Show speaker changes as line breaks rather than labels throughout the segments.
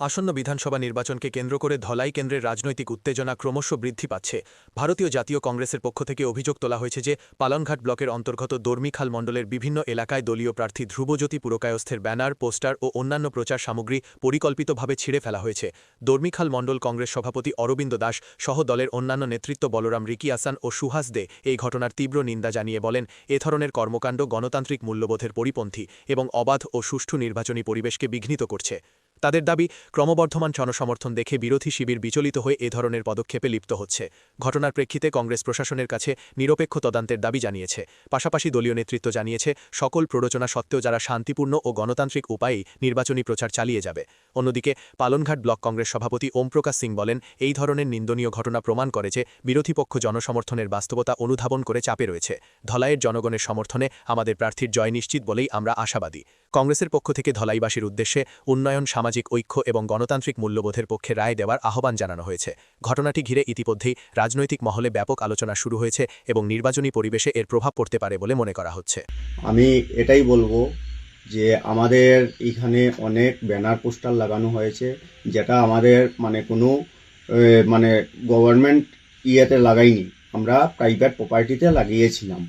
আসন্ন বিধানসভা নির্বাচনকে কেন্দ্র করে ধলাই কেন্দ্রের রাজনৈতিক উত্তেজনা ক্রমশ বৃদ্ধি পাচ্ছে। ভারতীয় জাতীয় কংগ্রেসের পক্ষ থেকে অভিযোগ তোলা হয়েছে যে পালনঘাট ব্লকের অন্তর্গত দর্মিখাল মণ্ডলের বিভিন্ন এলাকায় দলীয় প্রার্থী ধ্রুবজ্যোতি পুরকায়স্থের ব্যানার, পোস্টার ও অন্যান্য প্রচার সামগ্রী পরিকল্পিতভাবে ছিঁড়ে ফেলা হয়েছে। দর্মিখাল মণ্ডল কংগ্রেস সভাপতি অরবিন্দ দাস সহ দলের অন্যান্য নেতৃত্ব বলরাম রিকি আসান ও সুহাস দে এই ঘটনার তীব্র নিন্দা জানিয়ে বলেন, এ ধরনের কর্মকাণ্ড গণতান্ত্রিক মূল্যবোধের পরিপন্থী এবং অবাধ ও সুষ্ঠু নির্বাচনী পরিবেশকে বিঘ্নিত করছে। তাদের দাবি, ক্রমবর্ধমান জনসমর্থন দেখে বিরোধী শিবির বিচলিত হয়ে এ ধরনের পদক্ষেপে লিপ্ত হচ্ছে। ঘটনার প্রেক্ষিতে কংগ্রেস প্রশাসনের কাছে নিরপেক্ষ তদন্তের দাবি জানিয়েছে। পাশাপাশি দলীয় নেতৃত্ব জানিয়েছে, সকল প্ররোচনা সত্ত্বেও যারা শান্তিপূর্ণ ও গণতান্ত্রিক উপায়েই নির্বাচনী প্রচার চালিয়ে যাবে। অন্যদিকে পালনঘাট ব্লক কংগ্রেস সভাপতি ওমপ্রকাশ সিং বলেন, এই ধরনের নিন্দনীয় ঘটনা প্রমাণ করে যে বিরোধী পক্ষ জনসমর্থনের বাস্তবতা অনুধাবন করে চাপে রয়েছে। ধলাইয়ের জনগণের সমর্থনে আমাদের প্রার্থীর জয় নিশ্চিত বলেই আমরা আশাবাদী। কংগ্রেসের পক্ষ থেকে ধলাইবাসীর উদ্দেশ্যে উন্নয়ন, সামাজিক ঐক্য এবং গণতান্ত্রিক মূল্যবোধের পক্ষে রায় দেওয়ার আহ্বান জানানো হয়েছে। ঘটনাটি ঘিরে ইতিমধ্যেই রাজনৈতিক মহলে ব্যাপক আলোচনা শুরু হয়েছে এবং নির্বাচনী পরিবেশে এর প্রভাব পড়তে পারে বলে মনে করা হচ্ছে।
আমি এটাই বলবো যে আমাদের এখানে অনেক ব্যানার পোস্টার লাগানো হয়েছে, যেটা আমাদের কোনো গভর্নমেন্ট ইয়েতে লাগাইনি, আমরা প্রাইভেট প্রপার্টিতে লাগিয়েছিলাম।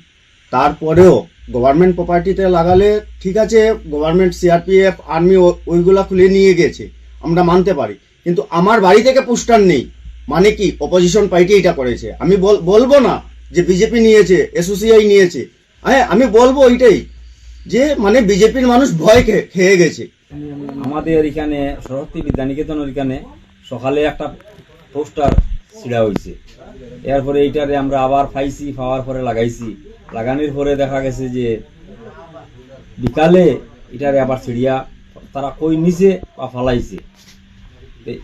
তারপরেও গভর্নমেন্ট প্রপার্টিতে লাগালে ঠিক আছে, গভর্নমেন্ট সিআরপিএফ আর্মি ওইগুলা খুলে নিয়ে গেছে, আমরা মানতে পারি, কিন্তু আমার বাড়ি থেকে পোস্টার নেই, মানে কি অপোজিশন পার্টি এটা করেছে। আমি বলবো না যে বিজেপি নিয়েছে, এসওসিআই নিয়েছে, হ্যাঁ আমি বলবো ওইটাই যে বিজেপির মানুষ ভয় খেয়ে গেছে।
আমাদের এখানে সরস্বতী বিদ্যানিকেতনের এখানে সকালে একটা পোস্টার ছিঁড়া হয়েছে, এরপরে এইটারে আমরা আবার পাওয়ার পরে লাগাইছি, লাগানোর পরে দেখা গেছে যে বিকালে এটারে আবার ছিড়িয়া তারা কই নিছে বা ফালাইছে।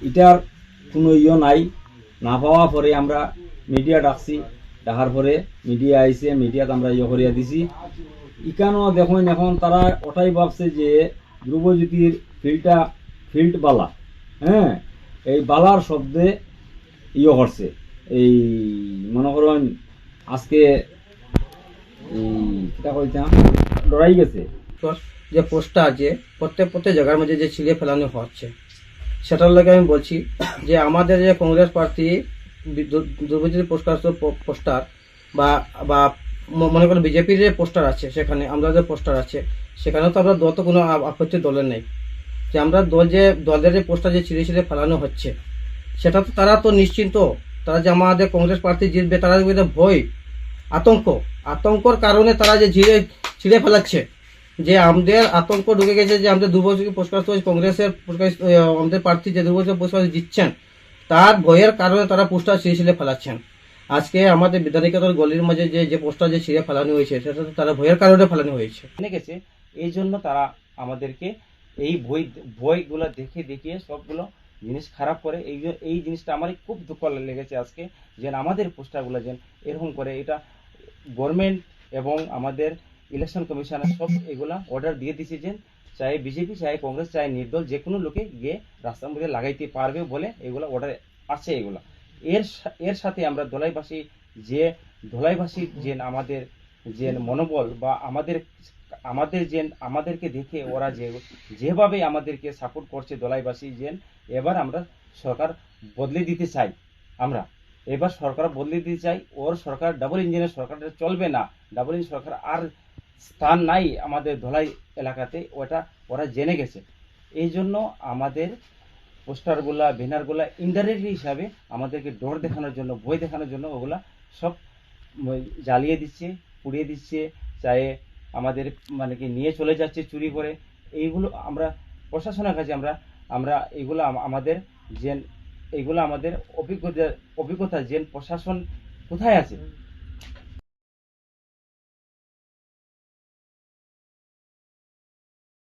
এটার কোনো নাই, না পাওয়া পরে আমরা মিডিয়া ডাকছি, ডাকার পরে মিডিয়া আইছে, মিডিয়াতে আমরা করিয়া দিছি। ইকানো দেখুন এখন তারা ওটাই ভাবছে যে ধ্রুবজ্যোতির ফিল্ড বালা, হ্যাঁ এই বালার শব্দে করছে। এই মনে করেন আজকে ডরাই গেছে
যে পোস্টটা আছে প্রত্যেক জায়গার মধ্যে যে ছিঁড়ে ফেলানো হচ্ছে, সেটার লাগে আমি বলছি যে আমাদের যে কংগ্রেস প্রার্থী ধ্রুবজ্যোতি পোস্টার বা মনে করেন বিজেপির যে পোস্টার আছে, সেখানে আমরা যে পোস্টার আছে সেখানে তো আমরা দল তো কোনো আপত্তি দলের নেই, যে আমরা দলের যে পোস্টার যে ছিঁড়ে ফেলানো হচ্ছে সেটা তো তারা তো নিশ্চিন্ত, তারা যে আমাদের কংগ্রেস প্রার্থী জিতবে তারা ভয় আতঙ্কর কারণে তারা যে ছিঁড়ে ফেলাচ্ছে, যে আমাদের আতঙ্ক ঢুকে গেছে যে আমাদের ধ্রুবজ্যোতি পুরস্কার কংগ্রেসের আমাদের প্রার্থী যে ধ্রুবজ্যোতি পুরস্কার জিতছেন, তার ভয়ের কারণে তারা পোস্টার ছিঁড়ে ফেলাচ্ছেন। আজকে আমাদের বিদ্যানিকেতন গলির মাঝে যে পোস্টার যে ছিঁড়ে ফেলানো হয়েছে, সেটা তো তারা ভয়ের কারণে ফেলানো হয়েছে।
গেছে এই জন্য তারা আমাদেরকে এই বইগুলো দেখিয়ে সবগুলো জিনিস খারাপ করে। এই জিনিসটা আমার খুব দুঃখ লেগেছে আজকে, যে আমাদের পোস্টারগুলো যেন এরকম করে। এটা গভর্নমেন্ট এবং আমাদের ইলেকশন কমিশনের সব এগুলা অর্ডার দিয়ে দিছে যে চাই বিজেপি, চাই কংগ্রেস, চাই নির্দল, যে কোনো লোকে গিয়ে রাস্তার মধ্যে লাগাইতে পারবে বলে এগুলো অর্ডার আছে। এগুলা এর সাথে আমরা ধলাইবাসী যে আমাদের যে মনোবল বা আমাদেরকে দেখে ওরা যেভাবে আমাদেরকে সাপোর্ট করছে ধলাইবাসী, যে এবার আমরা সরকার বদলে দিতে চাই। আমরা এবার সরকার বদলে দিতে চাই। ওর সরকার ডাবল ইঞ্জিনের সরকারটা চলবে না, ডাবল ইঞ্জিন সরকার আর স্থান নাই আমাদের ধলাই এলাকাতে, ওরা জেনে গেছে। এই জন্য আমাদের পোস্টারগুলা, ব্যানারগুলা ইনডাইরেক্টলি হিসাবে আমাদেরকে ডর দেখানোর জন্য, ভয় দেখানোর জন্য ওগুলা সব জ্বালিয়ে দিচ্ছে, পুড়িয়ে দিচ্ছে, চাই আমাদের কি নিয়ে চলে যাচ্ছে চুরি করে। এইগুলো আমরা প্রশাসনের কাছে আমরা এইগুলো আমাদের অভিজ্ঞতা যে প্রশাসন কোথায় আছে,